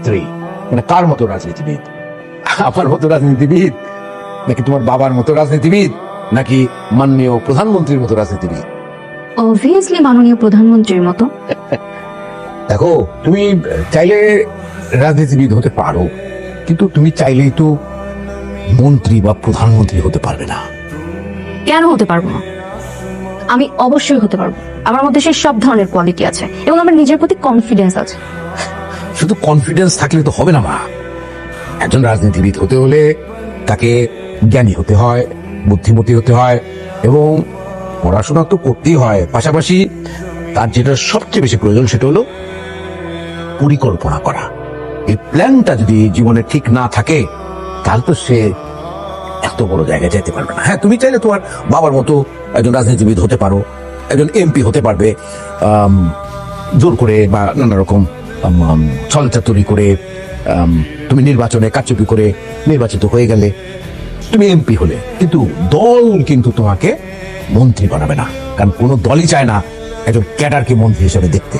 রাজনীতিবিদ মানে কার মতো রাজনীতিবিদ? আমার মতো রাজনীতিবিদ, নাকি তোমার বাবার মতো রাজনীতিবিদ, নাকি মাননীয় প্রধানমন্ত্রীর মতো রাজনীতিবিদ? অবভিয়াসলি মাননীয় প্রধানমন্ত্রীর মতো। দেখো, তুমি চাইলে রাজনীতিবিদ হতে পারো, কিন্তু তুমি চাইলেই তো মন্ত্রী বা প্রধানমন্ত্রী হতে পারবে না। কেন হতে পারবো না? আমি অবশ্যই হতে পারবো। আমার মধ্যে সেই সব ধরনের কোয়ালিটি আছে এবং আমার নিজের প্রতি কনফিডেন্স আছে। শুধু কনফিডেন্স থাকলে তো হবে না মা। একজন রাজনীতিবিদ হতে হলে তাকে জ্ঞানী হতে হয়, বুদ্ধিমতী হতে হয় এবং পড়াশোনা তো করতেই হয়। পাশাপাশি তার যেটা সবচেয়ে বেশি প্রয়োজন সেটা হলো পরিকল্পনা করা। এই প্ল্যানটা যদি জীবনে ঠিক না থাকে তাহলে তো সে এত বড় জায়গায় যেতে পারবে না। হ্যাঁ, তুমি চাইলে তোমার বাবার মতো একজন রাজনীতিবিদ হতে পারো, একজন এমপি হতে পারবে, জোর করে বা নানা রকম ছলচাতুরি করে তুমি নির্বাচনে কারচুপি করে নির্বাচিত হয়ে গেলে তুমি এমপি হলে, কিন্তু দল কিন্তু তোমাকে মন্ত্রী বানাবে না, কারণ কোনো দলই চায় না একজন ক্যাডারকে মন্ত্রী হিসেবে দেখতে।